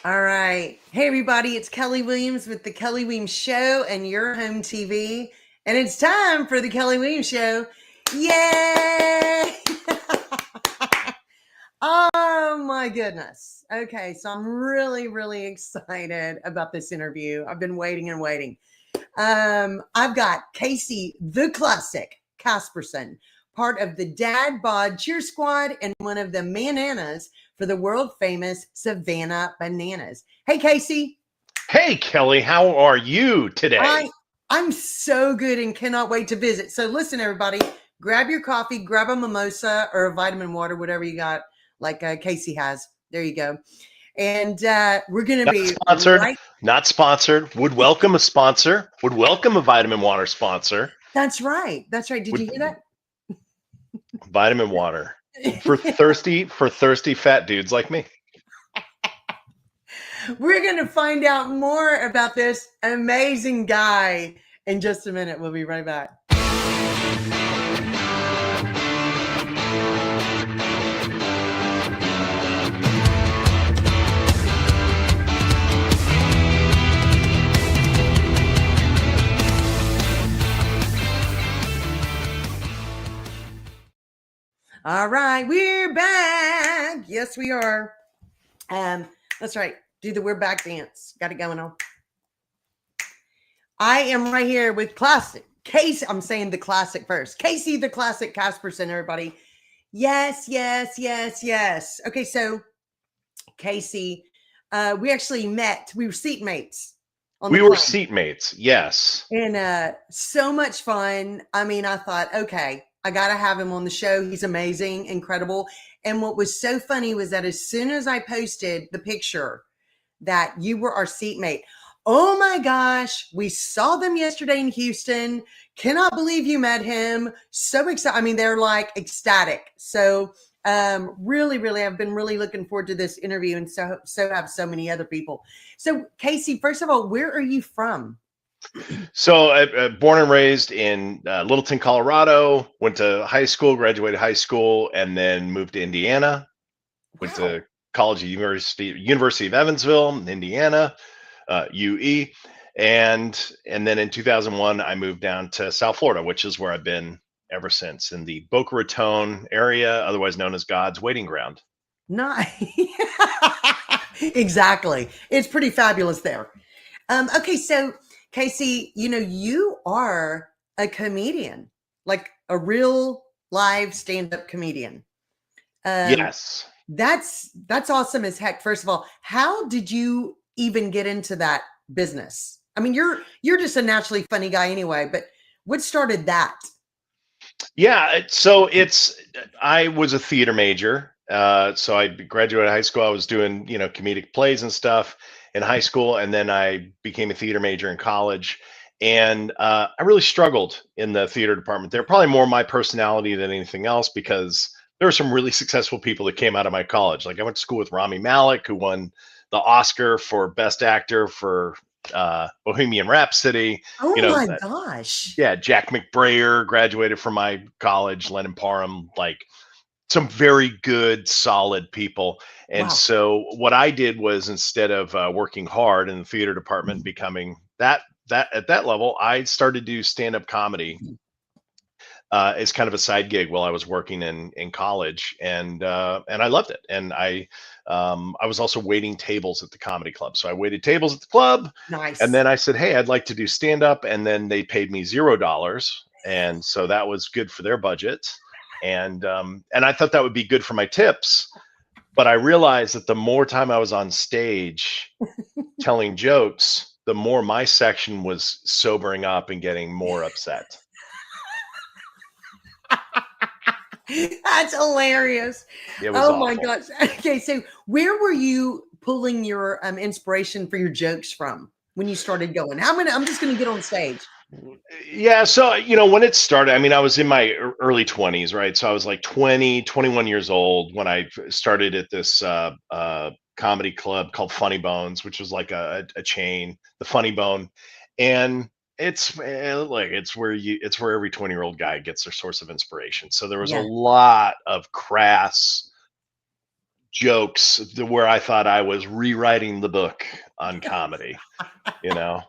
All right. Hey, everybody. It's Kelly Williams with The Kelly Williams Show and your home TV. And it's time for The Kelly Williams Show. Yay! Oh, my goodness. Okay. So I'm really, really excited about this interview. I've been waiting and waiting. I've got Casey, the classic Casperson, part of the Dad Bod Cheer Squad and one of the Mannanas for the world famous Savannah Bananas. Hey, Casey. Hey, Kelly, how are you today? I I'm so good and cannot wait to visit. So listen, everybody, grab your coffee, grab a mimosa or a vitamin water, whatever you got, like Casey has. There you go. And we're going to Not be sponsored, right. not sponsored. Would welcome a sponsor, would welcome a vitamin water sponsor. That's right. That's right. Did you Would hear that? vitamin water for thirsty fat dudes like me. We're going to find out more about this amazing guy in just a minute. We'll be right back. All right, we're back. Yes, we are. That's right. Do the we're back dance. Got it going on. I am right here with classic Casey. I'm saying the classic first. Casey, the classic Casperson, everybody. Yes, yes, yes, yes. Okay, so Casey, we actually met. We were seatmates on the We were plane. seatmates, yes. And so much fun. I mean, I thought, okay, I got to have him on the show. He's amazing, incredible. And what was so funny was that as soon as I posted the picture that you were our seatmate, oh my gosh, we saw them yesterday in Houston. Cannot believe you met him. So excited. I mean, they're like ecstatic. So really, really, I've been really looking forward to this interview, and so have so many other people. So Casey, first of all, where are you from? So, born and raised in Littleton, Colorado. Went to high school, graduated high school, and then moved to Indiana. Went Wow. to college at University of Evansville, Indiana, UE, and then in 2001 I moved down to South Florida, which is where I've been ever since, in the Boca Raton area, otherwise known as God's waiting ground. Nice. Exactly. It's pretty fabulous there. Okay, so Casey, you are a comedian, like a real live stand-up comedian. Um, Yes. that's awesome as heck. First of all, how did you even get into that business? I mean, you're just a naturally funny guy anyway, but what started that? Yeah, I was a theater major. So I graduated high school. I was doing, comedic plays and stuff in high school, and then I became a theater major in college. And I really struggled in the theater department. They're probably more my personality than anything else, because there were some really successful people that came out of my college. Like, I went to school with Rami Malek, who won the Oscar for Best Actor for Bohemian Rhapsody. Oh You know, my gosh. yeah, Jack McBrayer graduated from my college, Lennon Parham, like some very good, solid people. And Wow. so what I did was, instead of working hard in the theater department, becoming that at that level, I started to do stand-up comedy as kind of a side gig while I was working in college, and I loved it. And I was also waiting tables at the comedy club, so I waited tables at the club, and Nice. then I said, "Hey, I'd like to do stand up," and then they paid me $0, and so that was good for their budget, and I thought that would be good for my tips. But I realized that the more time I was on stage telling jokes, the more my section was sobering up and getting more upset. That's hilarious. It was Oh my awful. gosh. Okay, so where were you pulling your inspiration for your jokes from when you started going? I'm just going to get on stage. Yeah, so when it started, I mean, I was in my early 20s, right? So I was like 20, 21 years old when I started at this comedy club called Funny Bones, which was like a chain, the Funny Bone. And it's where every 20-year-old guy gets their source of inspiration. So there was a Yeah. lot of crass jokes where I thought I was rewriting the book on comedy, you know,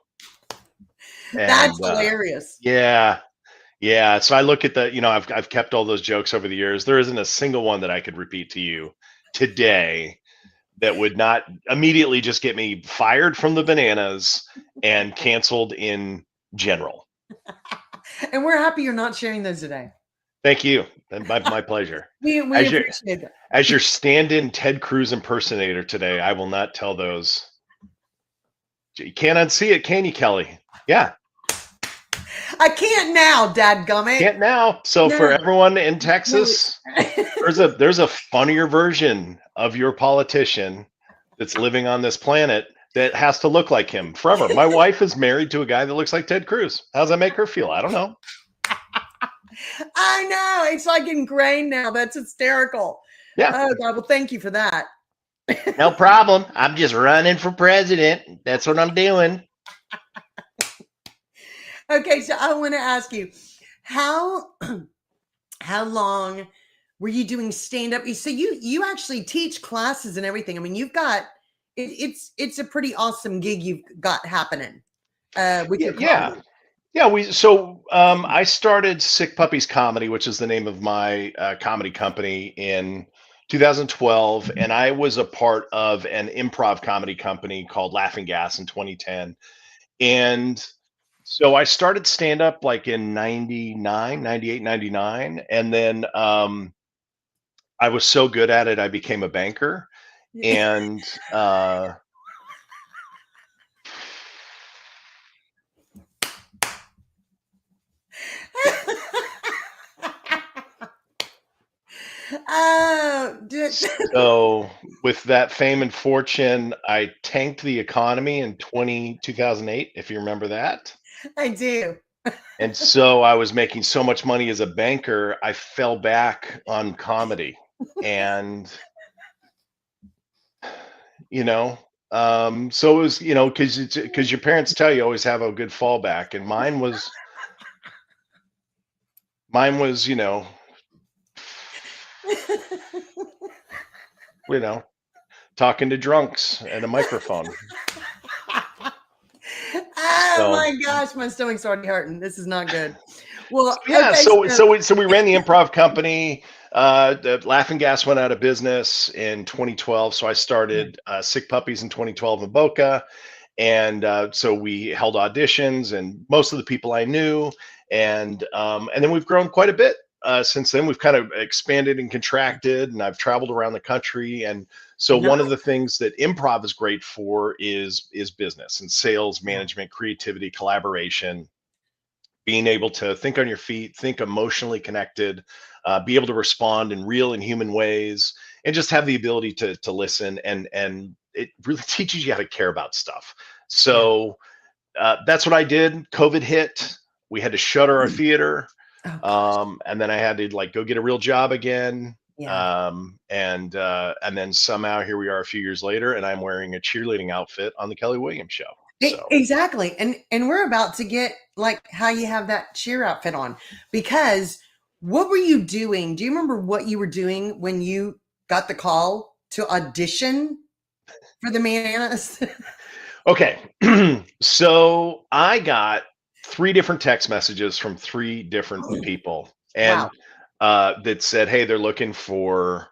That's and hilarious. yeah, yeah. So I look at the, I've kept all those jokes over the years. There isn't a single one that I could repeat to you today that would not immediately just get me fired from the Bananas and canceled in general. And we're happy you're not sharing those today. Thank you. And my pleasure. We As your appreciate that. as your stand-in Ted Cruz impersonator today, I will not tell those. You can't unsee it, can you, Kelly? Yeah, I can't now, dadgummit. can't now. So for No, everyone in no. Texas, there's a funnier version of your politician that's living on this planet that has to look like him forever. My wife is married to a guy that looks like Ted Cruz. How does that make her feel? I don't know. I know. It's like ingrained now. That's hysterical. Yeah, Oh, God. Well, thank you for that. no problem. I'm just running for president. That's what I'm doing. Okay, so I want to ask you, how how long were you doing stand up? So you actually teach classes and everything. I mean, you've got it's a pretty awesome gig you've got happening with Yeah, your yeah. comedy. Yeah, I started Sick Puppies Comedy, which is the name of my comedy company, in 2012, and I was a part of an improv comedy company called Laughing Gas in 2010. And so I started stand up like in 99, 98, 99, and then I was so good at it I became a banker, and Oh, so with that fame and fortune, I tanked the economy in 2008, if you remember that. I do. And so I was making so much money as a banker, I fell back on comedy. And, you know, so it was, because your parents tell you always have a good fallback, and mine was, you know, talking to drunks and a microphone. Oh So my gosh, my stomach's already hurting. This is not good. Well, yeah, okay, so we ran the improv company. The Laughing Gas went out of business in 2012, so I started Sick Puppies in 2012 in Boca, and so we held auditions, and most of the people I knew, and then we've grown quite a bit since then. We've kind of expanded and contracted, and I've traveled around the country, and so one of nice. the things that improv is great for is business and sales, Yeah. management, creativity, collaboration, being able to think on your feet, think emotionally connected, be able to respond in real and human ways, and just have the ability to listen. And it really teaches you how to care about stuff. Yeah. So that's what I did. COVID hit. We had to shutter our theater, Oh gosh. and then I had to like go get a real job again. Yeah. And then somehow here we are a few years later, and I'm wearing a cheerleading outfit on the Kelly Williams show. So Exactly. And we're about to get like how you have that cheer outfit on, because what were you doing? Do you remember what you were doing when you got the call to audition for the Mannanas? okay. So I got three different text messages from three different people, Wow. and that said, "Hey, they're looking for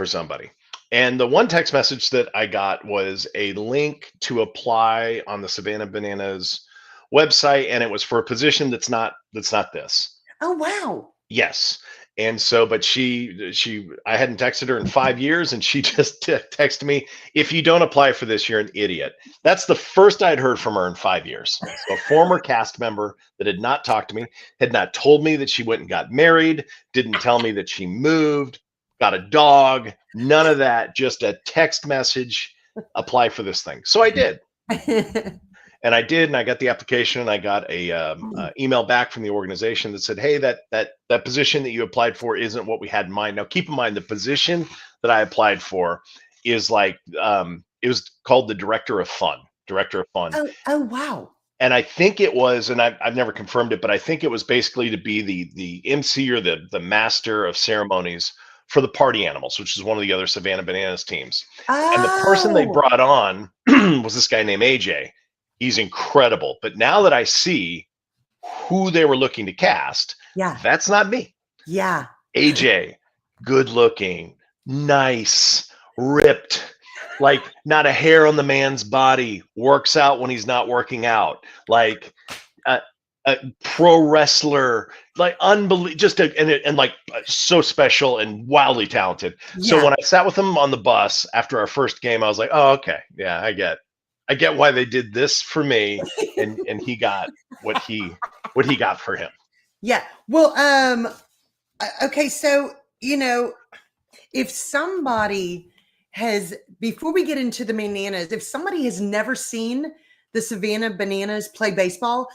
somebody." And the one text message that I got was a link to apply on the Savannah Bananas website, and it was for a position that's not this. Oh wow. Yes. And so, but I hadn't texted her in 5 years, and she just texted me, "If you don't apply for this, you're an idiot." That's the first I'd heard from her in 5 years. So, a former cast member that had not talked to me, had not told me that she went and got married, didn't tell me that she moved, got a dog, none of that, just a text message, apply for this thing. So I did. And I did, and I got the application, and I got a email back from the organization that said, "Hey, that position that you applied for isn't what we had in mind." Now, keep in mind, the position that I applied for is like it was called the director of fun, Oh wow. and I think it was, and I've never confirmed it, but I think it was basically to be the MC or the master of ceremonies for the Party Animals, which is one of the other Savannah Bananas teams. And the person they Oh, brought on was this guy named AJ. He's incredible. But now that I see who they were looking to cast, yeah, that's not me. yeah. AJ, good looking, nice, ripped, like not a hair on the man's body, works out when he's not working out, like a, a pro wrestler, like unbelievable, just and like so special and wildly talented. So Yeah. when I sat with him on the bus after our first game, I was like, oh, okay, yeah, I get why they did this for me, and he got what he got for him. Yeah. Well, okay, so, if somebody has, before we get into the Mannanas, if somebody has never seen the Savannah Bananas play baseball,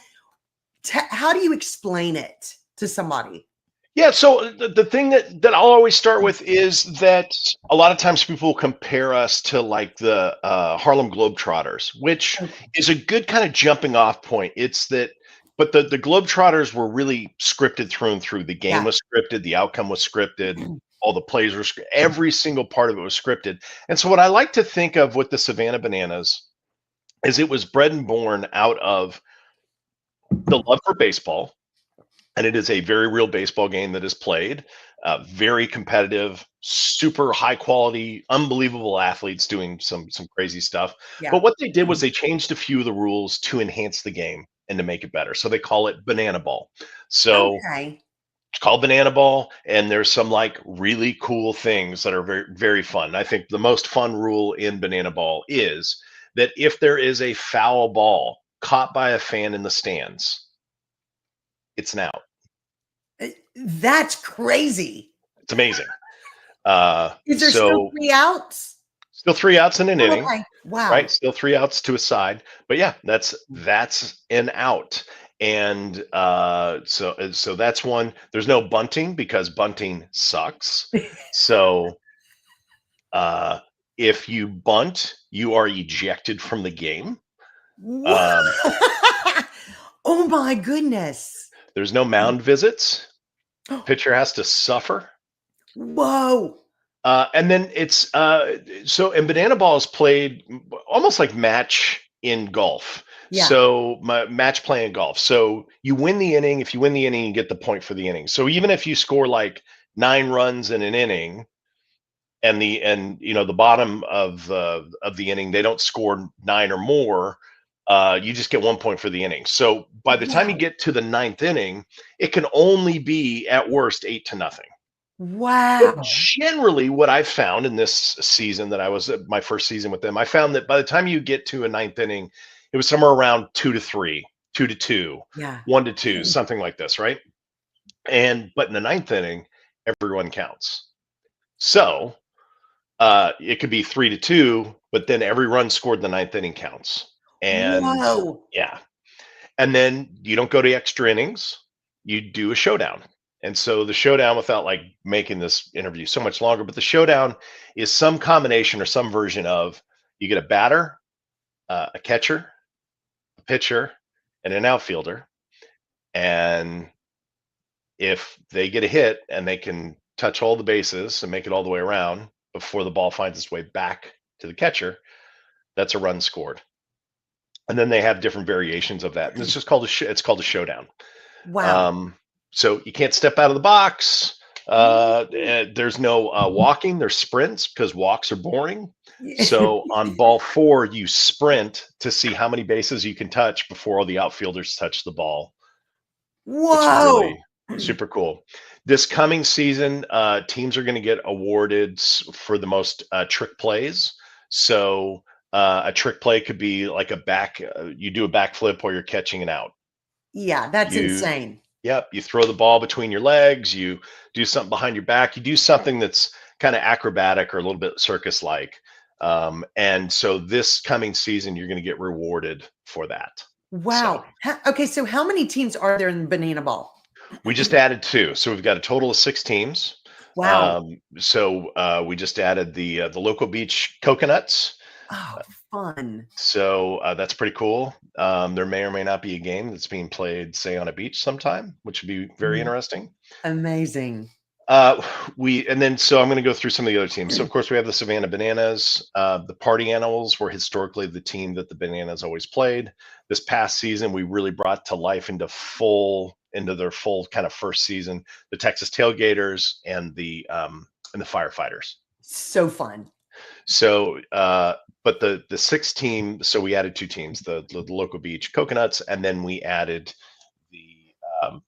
how do you explain it to somebody? Yeah, so the thing that I'll always start with is that a lot of times people compare us to like the Harlem Globetrotters, which Okay. is a good kind of jumping off point. It's that, but the Globetrotters were really scripted through and through. The game Yeah. was scripted, the outcome was scripted, all the plays were every single part of it was scripted. And so what I like to think of with the Savannah Bananas is it was bred and born out of the love for baseball, and it is a very real baseball game that is played. Very competitive, super high quality, unbelievable athletes doing some crazy stuff. Yeah. But what they did was they changed a few of the rules to enhance the game and to make it better. So they call it banana ball. So Okay. it's called banana ball, and there's some like really cool things that are very very fun. I think the most fun rule in banana ball is that if there is a foul ball caught by a fan in the stands, it's an out. That's crazy. It's amazing. Is there still So 3 outs? still 3 outs in an Oh, inning, okay. right? Wow. Still 3 outs to a side, but yeah, that's an out, and so that's one. There's no bunting because bunting sucks. So uh, if you bunt, you are ejected from the game. Wha- Um, Oh my goodness. there's no mound visits. Pitcher has to suffer. Whoa. And then it's so and banana ball is played almost like match in golf. Yeah. So match play in golf. So you win the inning. If you win the inning, you get the point for the inning. So even if you score like 9 runs in an inning, and the bottom of the inning they don't score 9 or more, you just get 1 point for the inning. So by the time you Wow. get to the ninth inning, it can only be at worst 8-0. But Wow. generally, what I've found in this season that I was at my first season with them, I found that by the time you get to a ninth inning, it was somewhere around 2-3, 2-2, Yeah. 1-2, something like this, right? But in the ninth inning, everyone counts. So it could be 3-2, but then every run scored in the ninth inning counts. And Whoa. yeah, and then you don't go to extra innings, you do a showdown. And so the showdown, without like making this interview so much longer, but the showdown is some combination or some version of you get a batter, a catcher, a pitcher, and an outfielder. And if they get a hit and they can touch all the bases and make it all the way around before the ball finds its way back to the catcher, that's a run scored. And then they have different variations of that, and it's just called it's called a showdown. Wow. Um, so you can't step out of the box. There's no walking. There's sprints because walks are boring. So on ball 4, you sprint to see how many bases you can touch before all the outfielders touch the ball. It's Whoa. really super cool. This coming season, teams are going to get awarded for the most trick plays. So a trick play could be like you do a backflip while you're catching an out. Yeah, that's You insane. Yep, you throw the ball between your legs, you do something behind your back, you do something that's kind of acrobatic or a little bit circus like. And so this coming season, you're going to get rewarded for that. So Wow. Okay, so how many teams are there in Banana Ball? we just added 2. So we've got a total of 6 teams. Wow. We just added the local beach coconuts. Oh, fun. So that's pretty cool. There may or may not be a game that's being played, say, on a beach sometime, which would be very interesting. Amazing. Uh, so I'm going to go through some of the other teams. So of course we have the Savannah Bananas. The Party Animals were historically the team that the Bananas always played. This past season, we really brought to life into their full kind of first season, the Texas Tailgaters and the Firefighters. So fun. So, but the sixth team, so we added two teams, the local beach Coconuts, and then we added the um,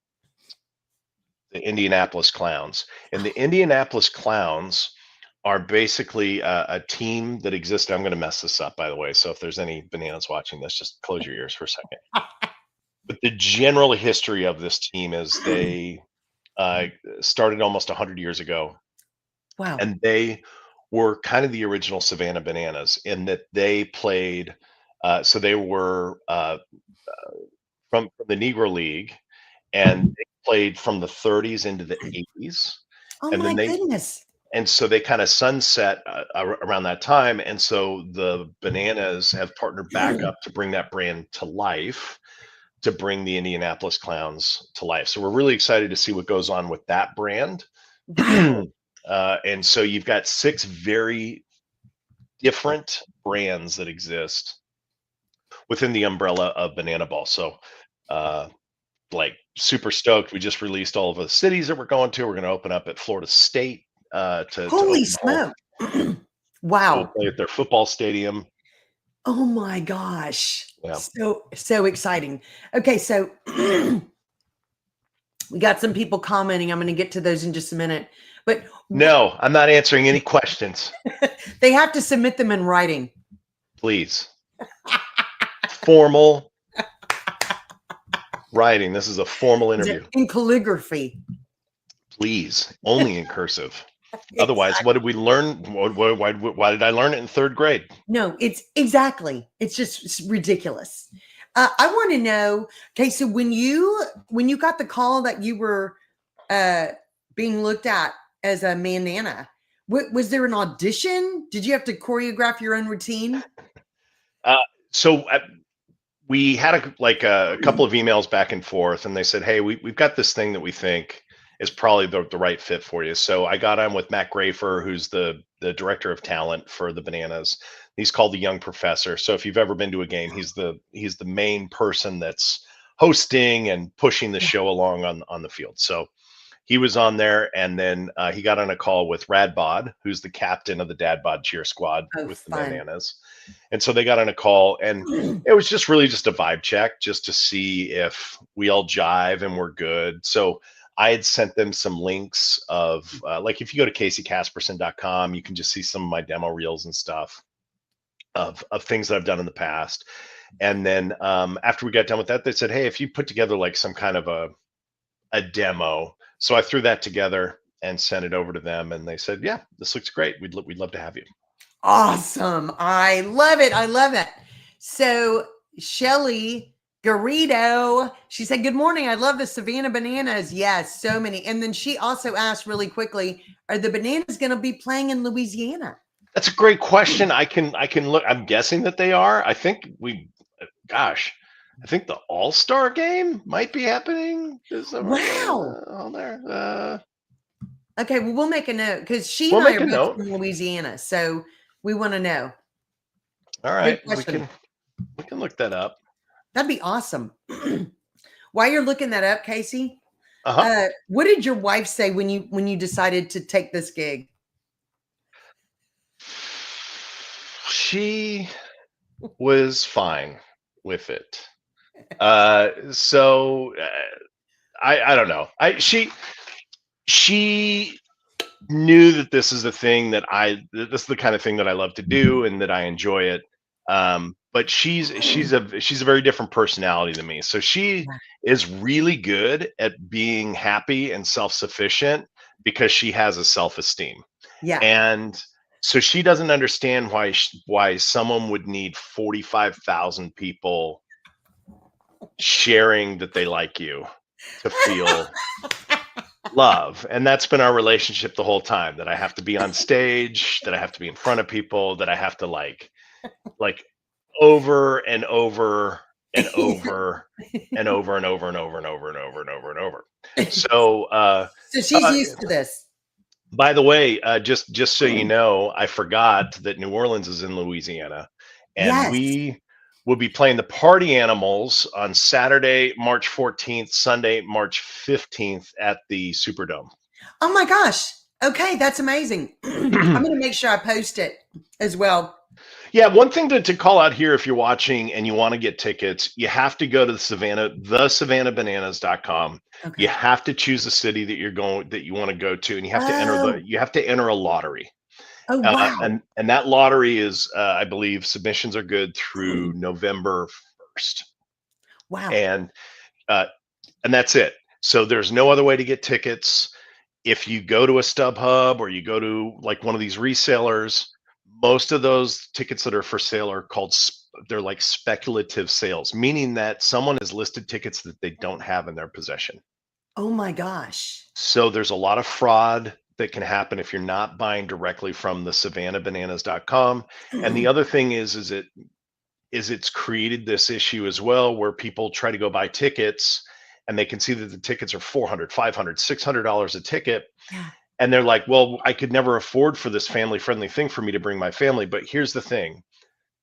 the Indianapolis Clowns. And the Indianapolis Clowns are basically a team that existed. I'm going to mess this up, by the way. So if there's any bananas watching this, just close your ears for a second. But the general history of this team is they started almost 100 years ago, Wow. and they were kind of the original Savannah Bananas in that they played. So they were from the Negro League, and they played from the 30s into the 80s, Oh and my then goodness. so they kind of sunset around that time, and so the Bananas have partnered back up to bring that brand to life, to bring the Indianapolis Clowns to life. So we're really excited to see what goes on with that brand. Wow. And so you've got six very different brands that exist within the umbrella of Banana Ball. So uh, like super stoked. We just released all of the cities that we're going to. We're going to open up at Florida State to Holy open the whole. smoke. So we'll Wow. play at their football stadium. Oh my gosh. Yeah. So exciting. Okay, so we got some people commenting. I'm going to get to those in just a minute. But No, I'm not answering any questions. they have to submit them in writing. Please. Formal writing. This is a formal interview. In calligraphy. Please. Only in cursive. Otherwise, what did we learn? Why did I learn it in third grade? No, it's exactly. It's ridiculous. I want to know. Okay, so when you got the call that you were being looked at as a Manana, was there an audition? Did you have to choreograph your own routine? So we had a couple of emails back and forth, and they said, "Hey, we've got this thing that we think is probably the right fit for you." So I got on with Matt Grafer, who's the director of talent for the Bananas. He's called the Young Professor. So if you've ever been to a game, he's the main person that's hosting and pushing the show along on the field. So he was on there, and then he got on a call with Rad Bod, who's the captain of the Dad Bod cheer squad Oh, with the fun. Mannanas. And so they got on a call, and it was just really just a vibe check, just to see if we all jive and we're good. So I had sent them some links of like, if you go to CaseyCasperson.com, you can just see some of my demo reels and stuff of things that I've done in the past. And then after we got done with that, they said, "Hey, if you put together like some kind of a demo." So I threw that together and sent it over to them, and they said, "Yeah, this looks great. We'd love to have you." Awesome. I love it. I love it. So Shelly Garrido, she said, "Good morning. I love the Savannah Bananas." Yes, so many. And then she also asked really quickly, are the Bananas going to be playing in Louisiana? That's a great question. I can look. I'm guessing that they are. I think I think the All-Star game might be happening this summer. Wow. On there. Okay, well, we'll make a note because she We'll and I make are a both note. from Louisiana, so we want to know. All right, Great we question. can look that up. That'd be awesome. While you're looking that up, Casey, Uh-huh. what did your wife say when you decided to take this gig? She was fine with it. So I don't know. She knew that this is the thing that this is the kind of thing that I love to do and that I enjoy it. But she's a very different personality than me. So she is really good at being happy and self-sufficient because she has a self-esteem. Yeah. And so she doesn't understand why someone would need 45,000 people sharing that they like you to feel love. And that's been our relationship the whole time, that I have to be on stage, that I have to be in front of people, that I have to like over and over and over and over and over and over and over and over and over and over. So, So she's used to this. by the way, just so you know, I forgot that New Orleans is in Louisiana, and Yes. we will be playing the Party Animals on Saturday, March 14th, Sunday, March 15th at the Superdome. Oh my gosh. Okay, that's amazing. I'm going to make sure I post it as well. Yeah, one thing to call out here if you're watching and you want to get tickets, you have to go to the savannahbananas.com. Okay. You have to choose the city that you want to go to, and Oh, you have to enter a lottery. oh wow. And that lottery is, I believe, submissions are good through November 1st, Wow. and uh, and that's it. So there's no other way to get tickets. If you go to a StubHub or you go to like one of these resellers, most of those tickets that are for sale are they're like speculative sales, meaning that someone has listed tickets that they don't have in their possession. Oh my gosh. So there's a lot of fraud that can happen if you're not buying directly from the savannahbananas.com. And the other thing it's created this issue as well where people try to go buy tickets and they can see that the tickets are $400, $500, $600 a ticket. Yeah. And they're like, well, I could never afford for this family friendly thing for me to bring my family. But here's the thing.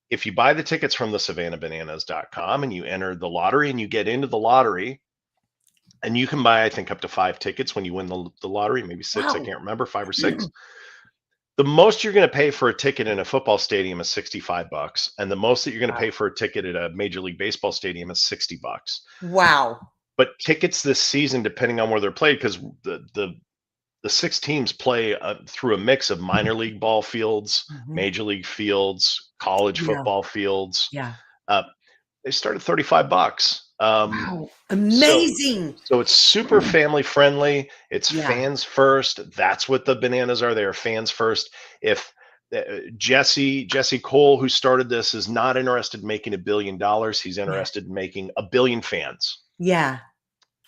If you buy the tickets from the savannahbananas.com and you enter the lottery and you get into the lottery, and you can buy, I think, up to 5 tickets when you win the lottery, maybe 6, I Wow. can't remember, 5 or 6. The most you're going to pay for a ticket in a football stadium is $65, and the most that you're going to pay for a ticket at a Major League Baseball stadium is $60. Wow. But tickets this season, depending on where they're played, because the 6 teams play through a mix of minor league ball fields, major league fields, college Yeah. football fields. Yeah. They start at $35. Wow. Amazing. So it's super family friendly. It's Yeah. fans first. That's what the Bananas are. They are fans first. If Jesse Cole, who started this, is not interested in making $1 billion, he's interested in making 1 billion fans. Yeah.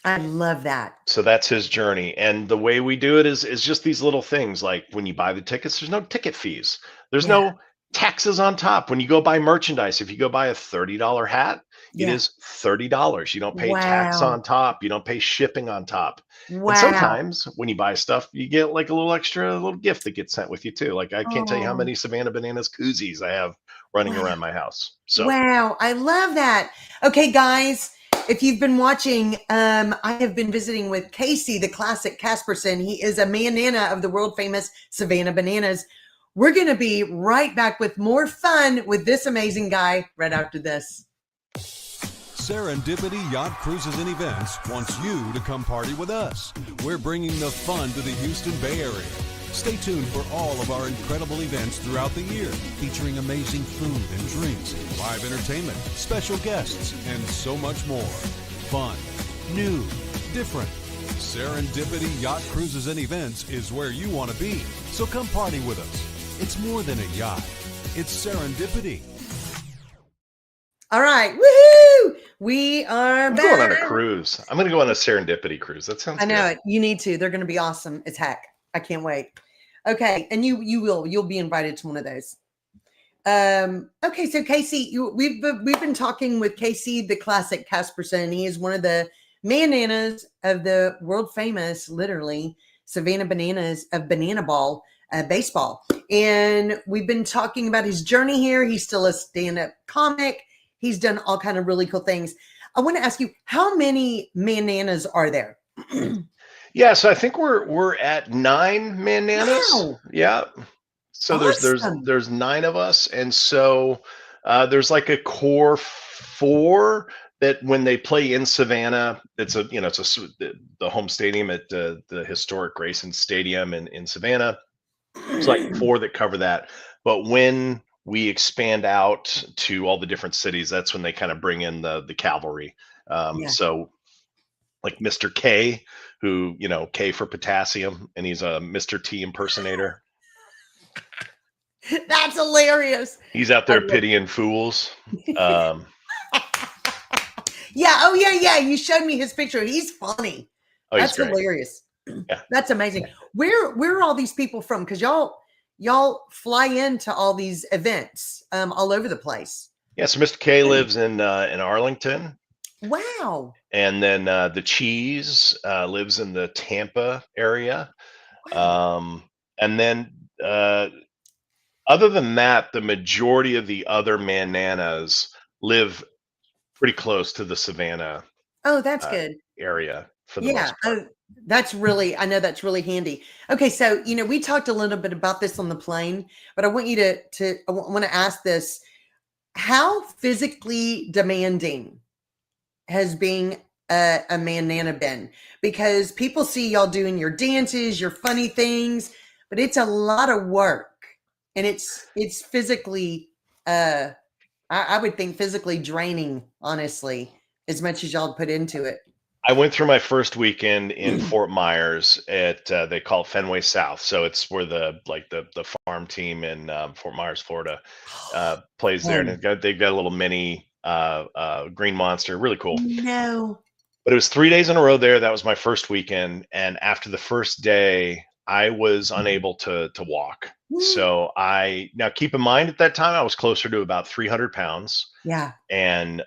I love that. So that's his journey. And the way we do it is just these little things. Like when you buy the tickets, there's no ticket fees. There's no taxes on top. When you go buy merchandise, if you go buy a $30 hat, it is $30. You don't pay tax on top. You don't pay shipping on top. Wow. And sometimes when you buy stuff, you get like a little gift that gets sent with you too. Like I can't tell you how many Savannah Bananas koozies I have running around my house. So wow, I love that. Okay, guys, if you've been watching, I have been visiting with Casey, the classic Casperson. He is a Mannana of the world famous Savannah Bananas. We're going to be right back with more fun with this amazing guy right after this. Serendipity Yacht Cruises and Events wants you to come party with us. We're bringing the fun to the Houston Bay Area. Stay tuned for all of our incredible events throughout the year, featuring amazing food and drinks, live entertainment, special guests, and so much more. Fun, new, different. Serendipity Yacht Cruises and Events is where you want to be. So come party with us. It's more than a yacht. It's serendipity. All right. Woohoo! We are I'm back. going on a cruise. I'm going to go on a serendipity cruise. That sounds I know good. it. You need to. They're going to be awesome. It's heck. I can't wait. Okay. And you'll be invited to one of those. Okay. So Casey, we've been talking with Casey, the classic Casperson. He is one of the Mannanas of the world famous, literally, Savannah Bananas of banana ball baseball. And we've been talking about his journey here. He's still a stand-up comic. He's done all kind of really cool things. I want to ask you, how many Mannanas are there? Yeah, so I think we're at 9 Mannanas. Wow. Yeah. So Awesome. there's 9 of us, and so there's like a core 4 that when they play in Savannah, it's the home stadium at the historic Grayson Stadium in Savannah. It's like 4 that cover that. But when we expand out to all the different cities, that's when they kind of bring in the cavalry. So like Mr. K, who, K for potassium, and he's a Mr. T impersonator. That's hilarious. He's out there pitying fools. Yeah. Oh, yeah. You showed me his picture. He's funny. Oh, That's great. hilarious. Yeah. That's amazing. Where are all these people from? Because y'all fly into all these events all over the place. Yeah, so Mr. K lives in Arlington, Wow. and then the Cheese lives in the Tampa area. Wow. Um, and then uh, other than that, the majority of the other Mannanas live pretty close to the Savannah Oh, that's uh, good. area for the Yeah. most part. Oh, I know that's really handy. Okay. So, we talked a little bit about this on the plane, but I want you I want to ask this. How physically demanding has being a Manana been? Because people see y'all doing your dances, your funny things, but it's a lot of work, and it's physically, I would think physically draining, honestly, as much as y'all put into it. I went through my first weekend in Fort Myers at they call it Fenway South, so it's where the farm team in Fort Myers, Florida, plays there, and And they've got a little mini green monster, really cool. no. But it was 3 days in a row there. That was my first weekend, and after the first day, I was unable to walk. So I now keep in mind at that time I was closer to about 300 pounds, Yeah. and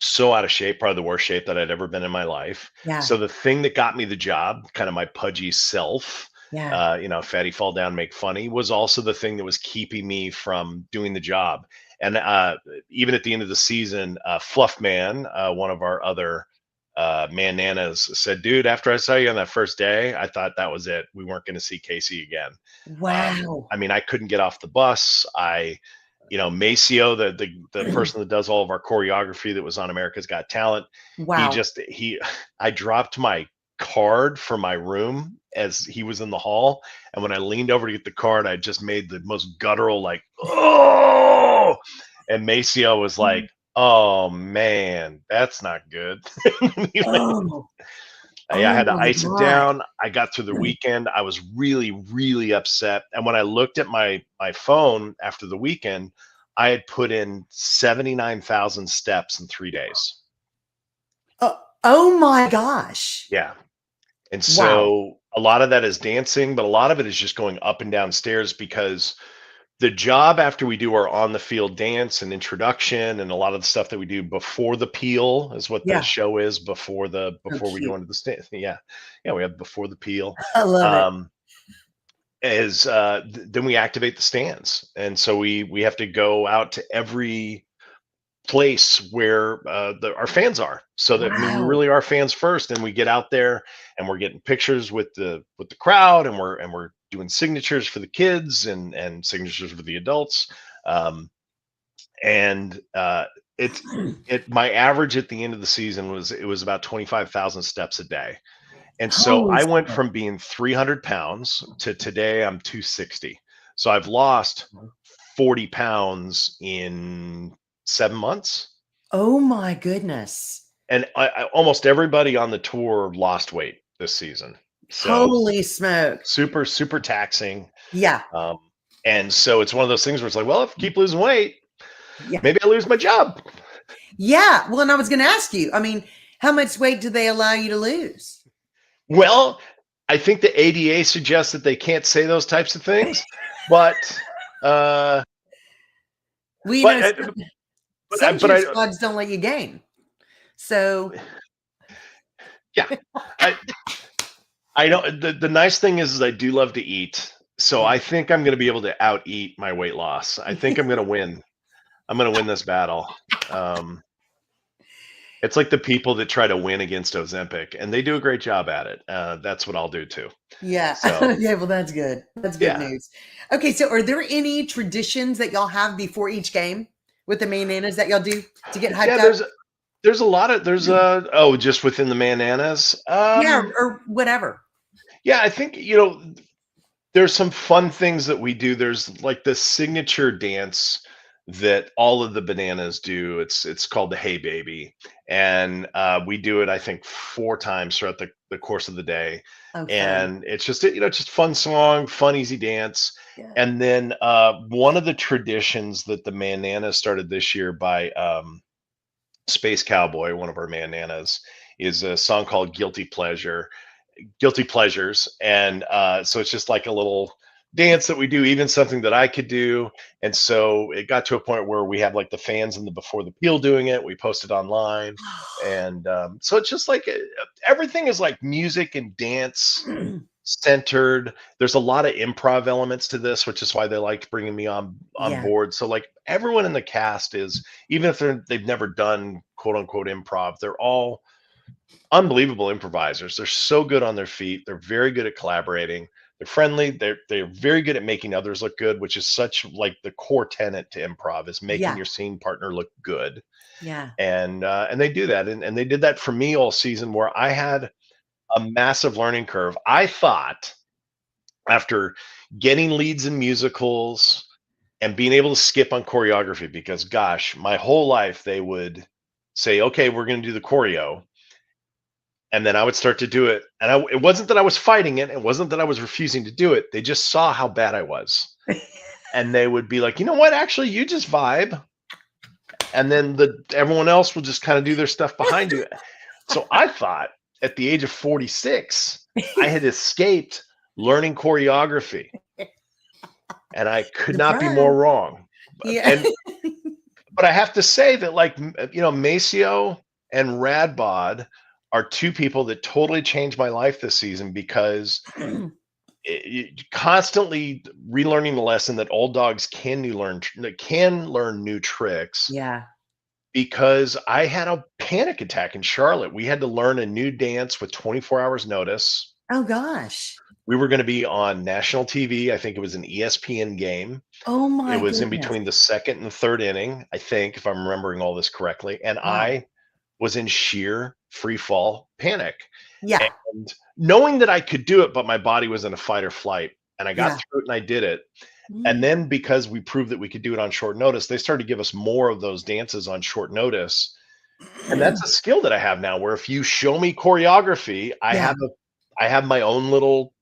so out of shape, probably the worst shape that I'd ever been in my life. Yeah. So the thing that got me the job, kind of my pudgy self, Yeah. fatty fall down, make funny, was also the thing that was keeping me from doing the job. And even at the end of the season, Fluff Man, one of our other Mannanas, said, "Dude, after I saw you on that first day, I thought that was it. We weren't going to see Casey again." Wow. I mean, I couldn't get off the bus. Maceo, the person that does all of our choreography that was on America's Got Talent, he Wow. just he I dropped my card for my room as he was in the hall, and when I leaned over to get the card, I just made the most guttural like oh, and Maceo was like, "Oh man, that's not good." Oh. I Oh had to my ice it God. down. I got through the weekend. I was really, really upset. And when I looked at my phone after the weekend, I had put in 79,000 steps in 3 days. Oh my gosh. Yeah. And Wow. so a lot of that is dancing, but a lot of it is just going up and down stairs because the job after we do our on the field dance and introduction and a lot of the stuff that we do before the peel is what the Yeah. show is So before we go cute. into the stand. Yeah, we have before the peel. I love it. Is then we activate the stands, and so we have to go out to every place where our fans are, so that, I mean, we Wow. really are fans first, and we get out there and we're getting pictures with the crowd, and we're doing signatures for the kids and signatures for the adults, and my average at the end of the season was about 25,000 steps a day. And so Holy I went smokes. from being 300 pounds to today I'm 260. So I've lost 40 pounds in 7 months. Oh my goodness. And almost everybody on the tour lost weight this season. So Holy smokes. super, super taxing. Yeah. Um, and so it's one of those things where it's like, well, if I keep losing weight, Yeah. maybe I lose my job. Yeah. Well, and I was going to ask you, I mean, how much weight do they allow you to lose? Well, I think the ADA suggests that they can't say those types of things, but uh, We but know uh, some but cheer I squads don't let you gain. So, yeah, I I know the nice thing is I do love to eat, so yeah. I think I'm going to be able to out eat my weight loss. I think I'm going to win. I'm going to win this battle. Um, it's like the people that try to win against Ozempic, and they do a great job at it. That's what I'll do too. Yeah. So Yeah. Well, that's good. That's good yeah, news. Okay. So, are there any traditions that y'all have before each game with the Mannanas that y'all do to get hyped yeah. up? There's a lot of there's just within the Mannanas. Yeah. Or whatever. Yeah, I think there's some fun things that we do. There's like the signature dance that all of the bananas do. It's called the Hey Baby, and we do it I think 4 times throughout the course of the day, Oh, fun. and it's just just fun song, fun easy dance. Yeah. And then one of the traditions that the Mannanas started this year by Space Cowboy, one of our Mannanas, is a song called Guilty Pleasures, and so it's just like a little dance that we do, even something that I could do. And so it got to a point where we have like the fans in the Before the Peel doing it. We post it online. And so it's just like everything is like music and dance centered. There's a lot of improv elements to this, which is why they liked bringing me on Yeah. board. So like everyone in the cast is, even if they've never done quote unquote improv, they're all unbelievable improvisers. They're so good on their feet. They're very good at collaborating. They're friendly. They're very good at making others look good, which is such like the core tenet to improv, is making Yeah. your scene partner look good. Yeah. And they do that, and they did that for me all season, where I had a massive learning curve. I thought after getting leads in musicals and being able to skip on choreography, because gosh, my whole life they would say, okay, we're going to do the choreo. And then I would start to do it. And it wasn't that I was fighting it. It wasn't that I was refusing to do it. They just saw how bad I was. And they would be like, you know what? Actually, you just vibe. And then everyone else will just kind of do their stuff behind you. So I thought at the age of 46, I had escaped learning choreography. And I could not be more wrong. Yeah. But I have to say that, like, you know, Maceo and Radbod are two people that totally changed my life this season, because constantly relearning the lesson that old dogs can learn new tricks. Yeah. Because I had a panic attack in Charlotte. We had to learn a new dance with 24 hours notice. Oh gosh. We were going to be on national TV. I think it was an ESPN game. Oh my It was in goodness. between the second and third inning, I think, if I'm remembering all this correctly. And I was in sheer free fall panic. Yeah. And knowing that I could do it, but my body was in a fight or flight, and I got through it and I did it. And then because we proved that we could do it on short notice, they started to give us more of those dances on short notice. And that's a skill that I have now, where if you show me choreography, I have my own little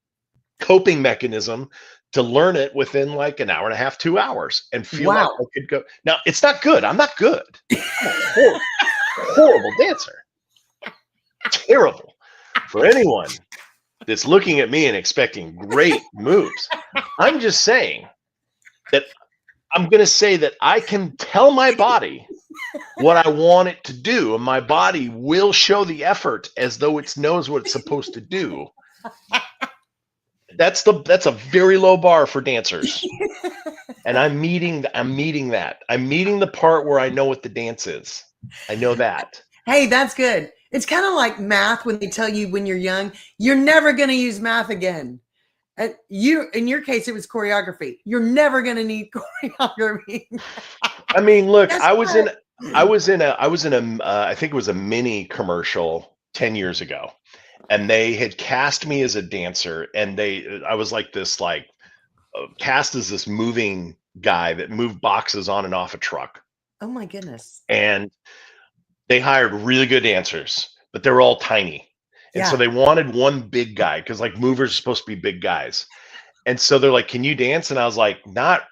coping mechanism to learn it within like an hour and a half, 2 hours, and feel like I could go. Now, it's not good. I'm not good. I'm a horrible dancer. Terrible for anyone that's looking at me and expecting great moves. I'm just saying that I'm going to say that I can tell my body what I want it to do, and my body will show the effort as though it knows what it's supposed to do. That's a very low bar for dancers. And I'm meeting that. I'm meeting the part where I know what the dance is. I know that. Hey, that's good. It's kind of like math when they tell you when you're young, you're never going to use math again. And in your case, it was choreography. You're never going to need choreography. I mean, look, I was in a I think it was a mini commercial 10 years ago, and they had cast me as a dancer, and I was like this, like cast as this moving guy that moved boxes on and off a truck. Oh my goodness. And they hired really good dancers, but they were all tiny. And so they wanted one big guy, because like movers are supposed to be big guys. And so they're like, can you dance? And I was like, not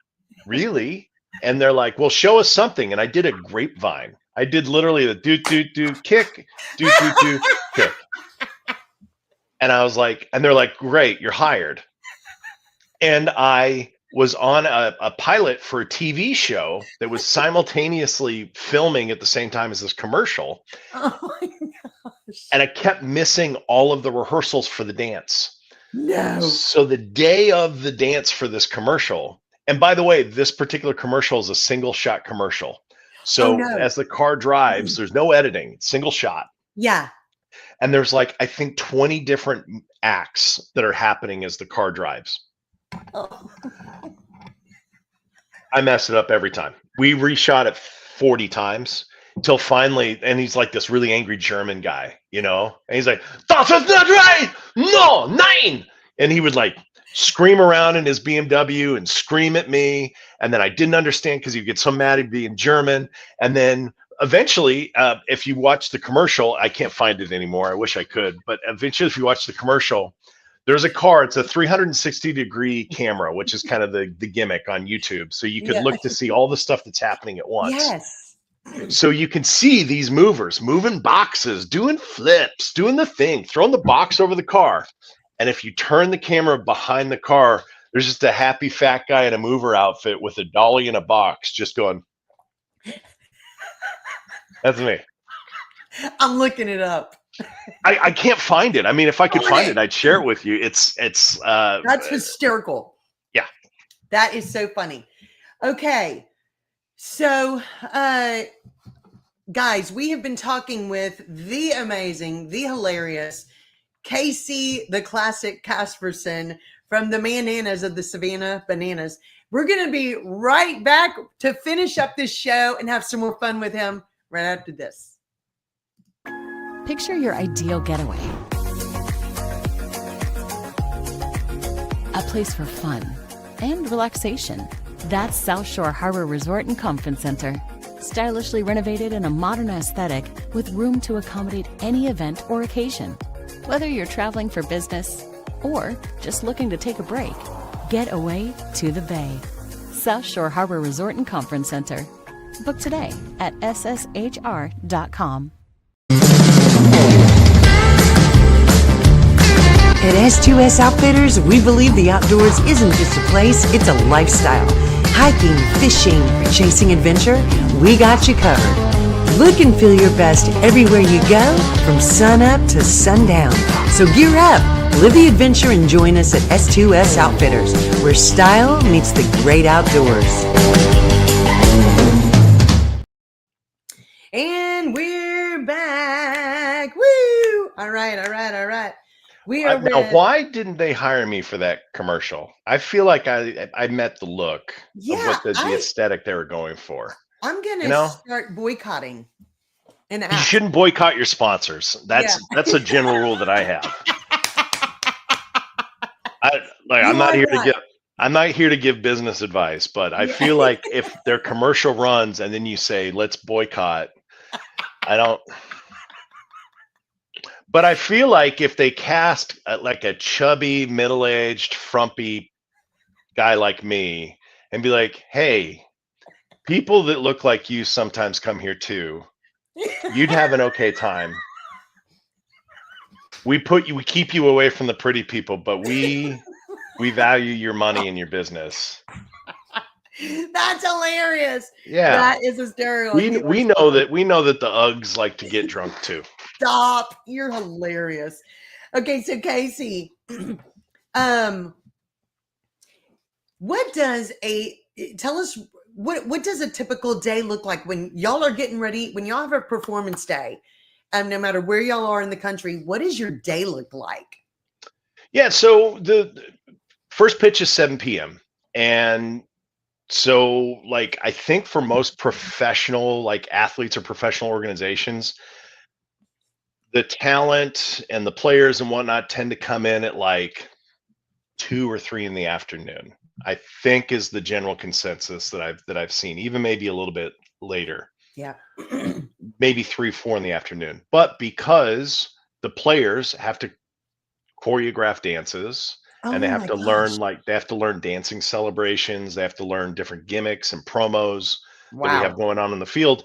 really. And they're like, well, show us something. And I did a grapevine. I did literally the do, kick, do, kick. And I was like, and they're like, great, you're hired. And I was on a pilot for a TV show that was simultaneously filming at the same time as this commercial. Oh my gosh. And I kept missing all of the rehearsals for the dance. No. So the day of the dance for this commercial, and by the way, this particular commercial is a single shot commercial. So as the car drives, there's no editing, single shot. Yeah. And there's like, I think 20 different acts that are happening as the car drives. Oh. I mess it up every time. We reshot it 40 times until finally, and he's like this really angry German guy, you know? And he's like, "Das ist not right! No, nein!" And he would like scream around in his BMW and scream at me. And then I didn't understand because he'd get so mad he'd be in German. And then eventually, if you watch the commercial, I can't find it anymore. I wish I could. But eventually, if you watch the commercial, there's a car. It's a 360-degree camera, which is kind of the gimmick on YouTube. So you could look to see all the stuff that's happening at once. Yes. So you can see these movers moving boxes, doing flips, doing the thing, throwing the box over the car. And if you turn the camera behind the car, There's just a happy fat guy in a mover outfit with a dolly in a box, just going. That's me. I'm looking it up. I can't find it. I mean, if I could Darn find it. it, I'd share it with you. It's That's hysterical. Yeah. That is so funny. Okay. So, guys, we have been talking with the amazing, the hilarious Casey, the classic Casperson from the Mannanas of the Savannah Bananas. We're going to be right back to finish up this show and have some more fun with him right after this. Picture your ideal getaway. A place for fun and relaxation. That's South Shore Harbor Resort and Conference Center. Stylishly renovated in a modern aesthetic with room to accommodate any event or occasion. Whether you're traveling for business or just looking to take a break, get away to the Bay. South Shore Harbor Resort and Conference Center. Book today at sSHR.com. At S2S Outfitters, we believe the outdoors isn't just a place, it's a lifestyle. Hiking, fishing, chasing adventure, we got you covered. Look and feel your best everywhere you go, from sun up to sundown. So gear up, live the adventure and join us at S2S Outfitters, where style meets the great outdoors. And we're back. Woo! All right. We are now, why didn't they hire me for that commercial? I feel like I met the look of what the aesthetic they were going for. I'm gonna start boycotting. You shouldn't boycott your sponsors. That's a general rule that I have. I'm not here to give business advice, but I feel like if their commercial runs and then you say let's boycott, I don't. But I feel like if they cast like a chubby, middle-aged, frumpy guy like me and be like, hey, people that look like you sometimes come here too, you'd have an okay time. We keep you away from the pretty people, but we value your money and your business. That's hilarious. Yeah. That is hysterical. We know that the Uggs like to get drunk too. Stop. You're hilarious. Okay, so Casey, what does a typical day look like when y'all are getting ready, when y'all have a performance day, no matter where y'all are in the country, what does your day look like? Yeah, so the first pitch is 7 p.m. And so like I think for most professional like athletes or professional organizations, the talent and the players and whatnot tend to come in at like 2 or 3 in the afternoon, I think is the general consensus that I've seen, even maybe a little bit later. Yeah. Maybe 3, 4 in the afternoon. But because the players have to choreograph dances and they have to learn dancing celebrations, they have to learn different gimmicks and promos that we have going on in the field.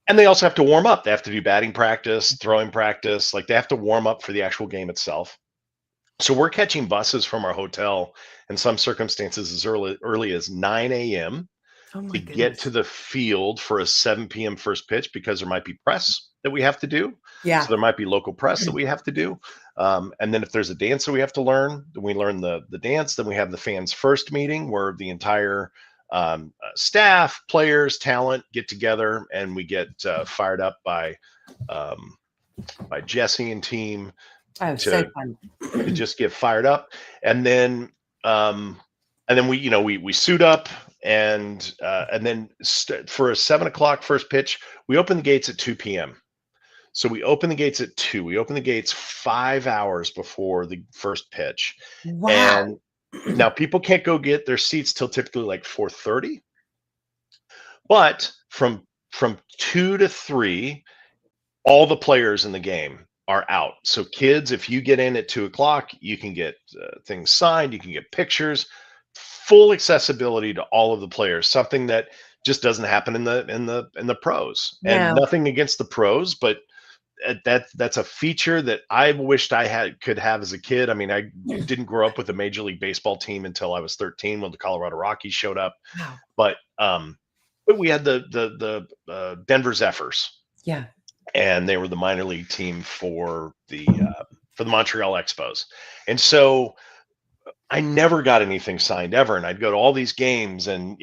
And they also have to warm up. They have to do batting practice, throwing practice. Like they have to warm up for the actual game itself. So we're catching buses from our hotel in some circumstances as early as 9 a.m. to get to the field for a 7 p.m. first pitch because there might be press that we have to do. Yeah. So there might be local press that we have to do. And then if there's a dance that we have to learn, then we learn the dance. Then we have the fans first meeting where the entire staff, players, talent get together and we get fired up by Jesse and team so fun. to just get fired up. And then we suit up and then for a 7 o'clock first pitch, we open the gates at 2 p.m. So we open the gates at 2. We open the gates 5 hours before the first pitch. Wow. And now people can't go get their seats till typically like 4:30. But from 2 to 3, all the players in the game are out. So kids, if you get in at 2 o'clock, you can get things signed, you can get pictures, full accessibility to all of the players, something that just doesn't happen in the pros. No. And nothing against the pros, but that's a feature that I wished I could have as a kid. I mean, I didn't grow up with a Major League Baseball team until I was 13 when the Colorado Rockies showed up. Wow. But we had the Denver Zephyrs, Yeah. and they were the minor league team for the Montreal Expos, and so I never got anything signed ever, and I'd go to all these games, and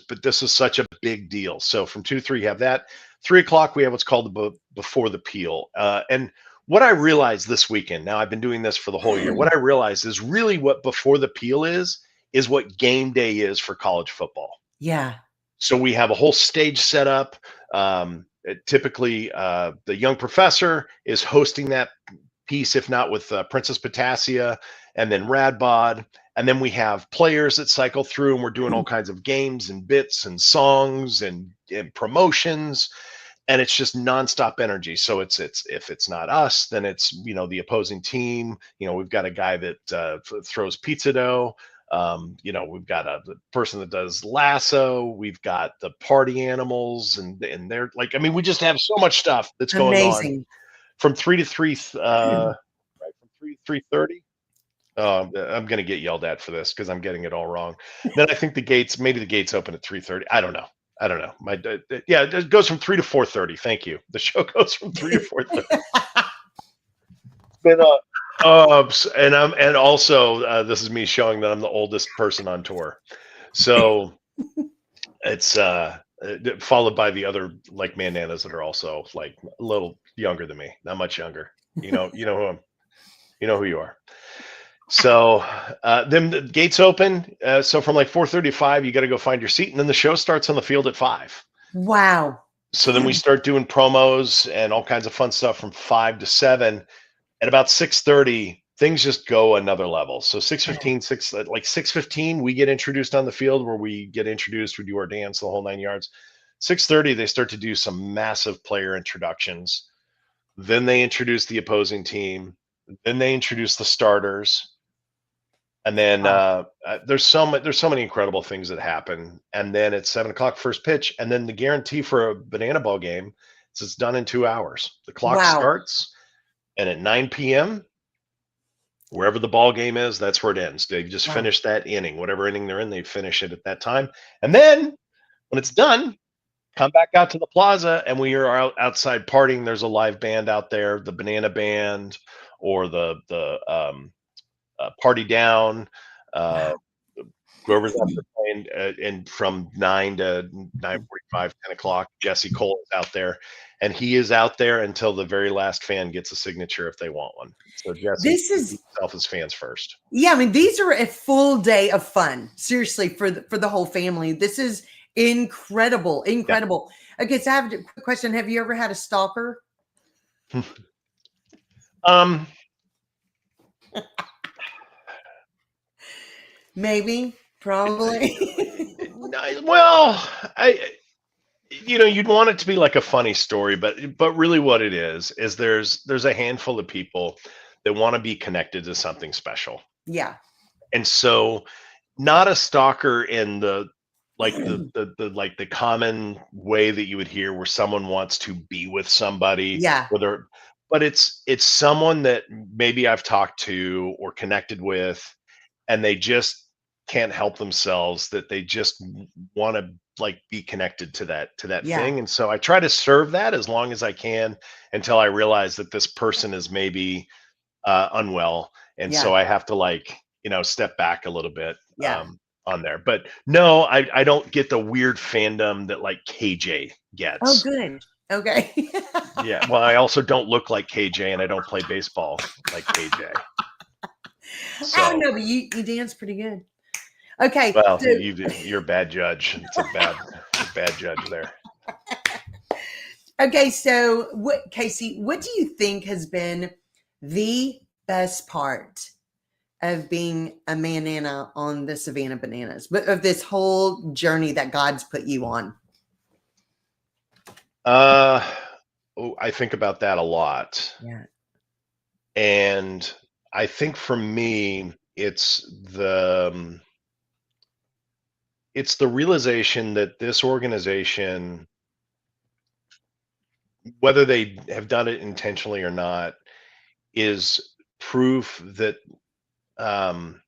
but this was such a big deal. So from 2-3, you have that. 3 o'clock, we have what's called the before the peel, and what I realized this weekend. Now I've been doing this for the whole year. What I realized is really what before the peel is what game day is for college football. Yeah. So we have a whole stage set up. Typically, the young professor is hosting that piece, if not with Princess Potassia and then Radbod. And then we have players that cycle through, and we're doing all kinds of games and bits and songs and promotions. And it's just nonstop energy. So it's if it's not us, then it's the opposing team. We've got a guy that throws pizza dough. We've got the person that does lasso. We've got the party animals, and they're like, I mean, we just have so much stuff that's going on Amazing. from 3 to 3, right, from 3 to 3:30. I'm gonna get yelled at for this because I'm getting it all wrong. Then I think maybe the gates open at 3:30. I don't know. Yeah, it goes from 3 to 4:30. Thank you. The show goes from 3 to 4:30. But and also this is me showing that I'm the oldest person on tour. So it's followed by the other like Mannanas that are also like a little younger than me, not much younger. You know who you are. So then the gates open. So from like 4:30 to 5, you got to go find your seat, and then the show starts on the field at 5. Wow. So then we start doing promos and all kinds of fun stuff from 5 to 7. At about 6:30, things just go another level. So 6:15, we get introduced on the field, where we get introduced, we do our dance, the whole 9 yards. 6:30, they start to do some massive player introductions. Then they introduce the opposing team. Then they introduce the starters. And then there's so many incredible things that happen. And then at 7 o'clock, first pitch, and then the guarantee for a banana ball game is it's done in 2 hours. The clock starts, and at 9 p.m., wherever the ball game is, that's where it ends. They just finish that inning, whatever inning they're in, they finish it at that time. And then when it's done, come back out to the plaza, and we are outside partying. There's a live band out there, the Banana Band or the Party Down. Whoever's out there playing, and from 9 to 9:45, 10 o'clock, Jesse Cole is out there, and he is out there until the very last fan gets a signature if they want one. So Jesse himself as fans first. Yeah, I mean, these are a full day of fun. Seriously, for the whole family. This is incredible. Yeah. Okay, so I have a quick question. Have you ever had a stalker? Maybe, probably. Well, you'd want it to be like a funny story, but really what it is there's a handful of people that want to be connected to something special. Yeah. And so not a stalker in the the common way that you would hear where someone wants to be with somebody. Yeah. But it's someone that maybe I've talked to or connected with, and they just can't help themselves, that they just want to like be connected to that thing. And so I try to serve that as long as I can until I realize that this person is maybe unwell. And so I have to step back a little bit on there. But no, I don't get the weird fandom that like KJ gets. Oh, good. Okay. Yeah. Well, I also don't look like KJ, and I don't play baseball like KJ. So. I don't know, but you dance pretty good. Okay. Well, you're a bad judge. It's a bad judge there. Okay, so Casey, what do you think has been the best part of being a Manana on the Savannah Bananas, but of this whole journey that God's put you on? I think about that a lot. Yeah. And I think for me, it's the realization that this organization whether they have done it intentionally or not, is proof that um,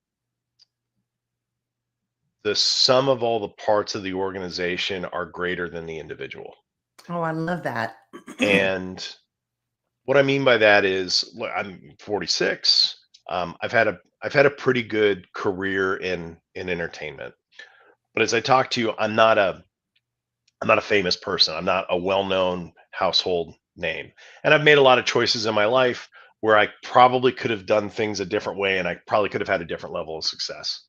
the sum of all the parts of the organization are greater than the individual. Oh, I love that. And what I mean by that is, look, I'm 46. I've had a pretty good career in entertainment. But as I talk to you, I'm not a famous person. I'm not a well-known household name. And I've made a lot of choices in my life where I probably could have done things a different way and I probably could have had a different level of success.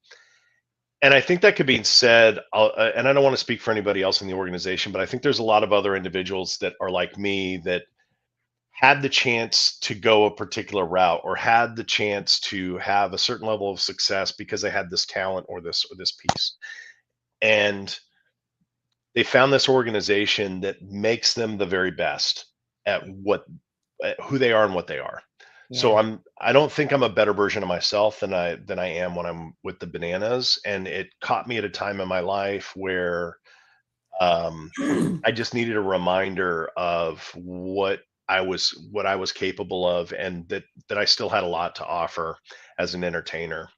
And I think that could be said, and I don't want to speak for anybody else in the organization, but I think there's a lot of other individuals that are like me that had the chance to go a particular route or had the chance to have a certain level of success because they had this talent or this piece. And they found this organization that makes them the very best at who they are and what they are. So Yeah. I don't think I'm a better version of myself than I am when I'm with the Bananas. And it caught me at a time in my life where I just needed a reminder of what I was capable of, and that I still had a lot to offer as an entertainer.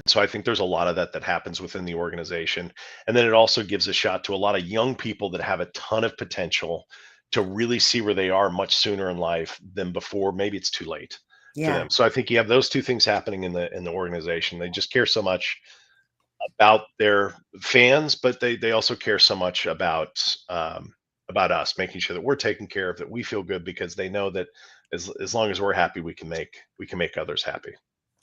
So I think there's a lot of that happens within the organization. And then it also gives a shot to a lot of young people that have a ton of potential to really see where they are much sooner in life than before. Maybe it's too late for Yeah. them. So I think you have those two things happening in the organization. They just care so much about their fans, but they also care so much about us, making sure that we're taken care of, that we feel good, because they know that as long as we're happy, we can make others happy.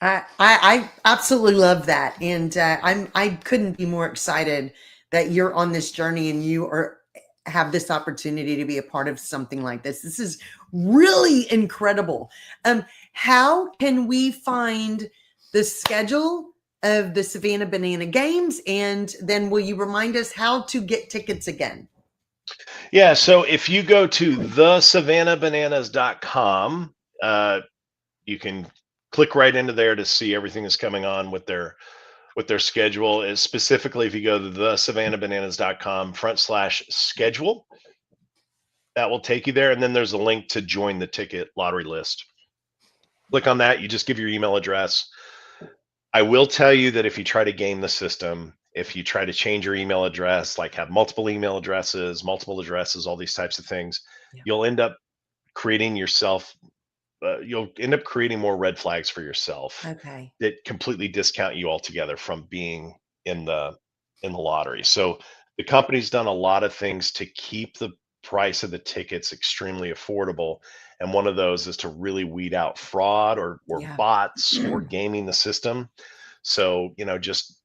I absolutely love that, and I couldn't be more excited that you're on this journey and you are have this opportunity to be a part of something like this. This is really incredible. How can we find the schedule of the Savannah Banana Games, and then will you remind us how to get tickets again? Yeah, so if you go to thesavannahbananas.com, you can click right into there to see everything that's coming on with their schedule. Is specifically, if you go to thesavannahbananas.com/schedule, that will take you there, and then there's a link to join the ticket lottery list. Click on that. You just give your email address. I will tell you that if you try to game the system, if you try to change your email address, like have multiple email addresses, multiple addresses, all these types of things, Yeah. you'll end up creating yourself you'll end up creating more red flags for yourself Okay. that completely discount you altogether from being in the lottery. So the company's done a lot of things to keep the price of the tickets extremely affordable. And one of those is to really weed out fraud or Yeah. bots or gaming the system. So, just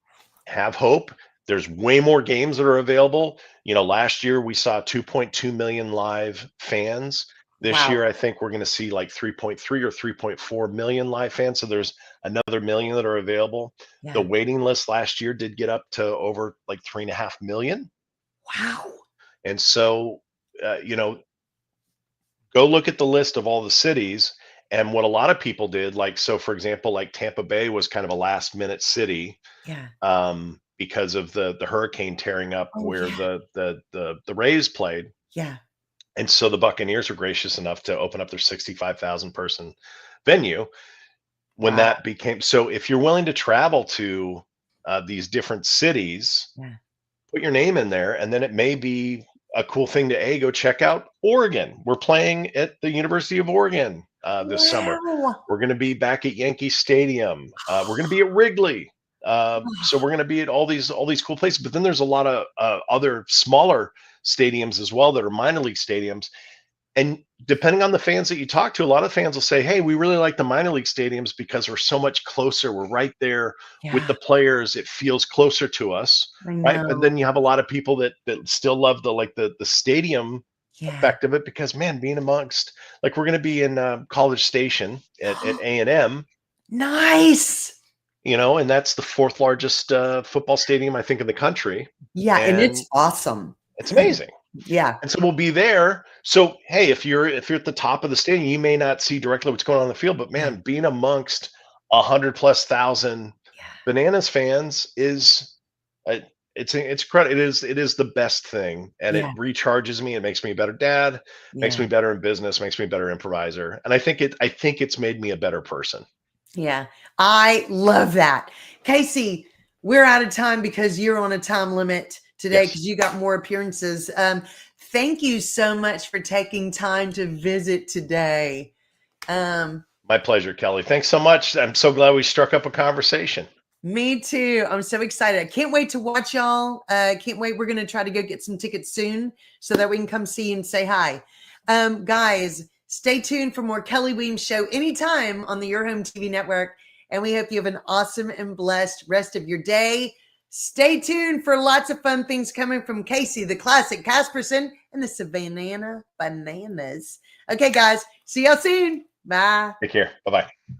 have hope. There's way more games that are available. Last year we saw 2.2 million live fans. This Wow. year, I think we're going to see like 3.3 or 3.4 million live fans. So there's another million that are available. The Yeah. waiting list last year did get up to over like 3.5 million. Wow. And so, uh, you know, go look at the list of all the cities. And what a lot of people did, like, so for example, like Tampa Bay was kind of a last minute city, Yeah. because of the hurricane tearing up Oh, where yeah. the Rays played. Yeah. And so the Buccaneers were gracious enough to open up their 65,000 person venue when Wow. that became. So if you're willing to travel to these different cities, Yeah. put your name in there, and then it may be a cool thing to go check out Oregon. We're playing at the University of Oregon this summer. Wow. We're going to be back at Yankee Stadium. We're going to be at Wrigley. So we're going to be at all these cool places. But then there's a lot of other smaller stadiums as well that are minor league stadiums. And depending on the fans that you talk to, a lot of fans will say, "Hey, we really like the minor league stadiums because we're so much closer. We're right there with Yeah. the players. It feels closer to us." I Right. But know. then you have a lot of people that still love the stadium Yeah. effect of it, because man, being amongst, like, we're going to be in College Station at A&M, Nice. and that's the fourth largest football stadium, I think, in the country. Yeah, and And it's awesome. it's amazing. Yeah. And so we'll be there. So hey, if you're at the top of the stadium, you may not see directly what's going on in the field, but Yeah. man, being amongst 100 plus thousand Yeah. Bananas fans is, uh, It's credit. It is the best thing, and it Yeah. recharges me. It makes me a better dad, makes Yeah. me better in business, makes me a better improviser, and I think it's made me a better person. Yeah. I love that. Casey, we're out of time because you're on a time limit today Yes, because you got more appearances. Thank you so much for taking time to visit today. my pleasure, Kelly. Thanks so much. I'm so glad we struck up a conversation. Me too. I'm so excited. I can't wait to watch y'all. Can't wait. We're going to try to go get some tickets soon so that we can come see you and say hi. Guys, stay tuned for more Kelly Weems Show anytime on the Your Home TV network. And we hope you have an awesome and blessed rest of your day. Stay tuned for lots of fun things coming from Casey, the classic Casperson, and the Savannah Bananas. Okay, guys. See y'all soon. Bye. Take care. Bye bye.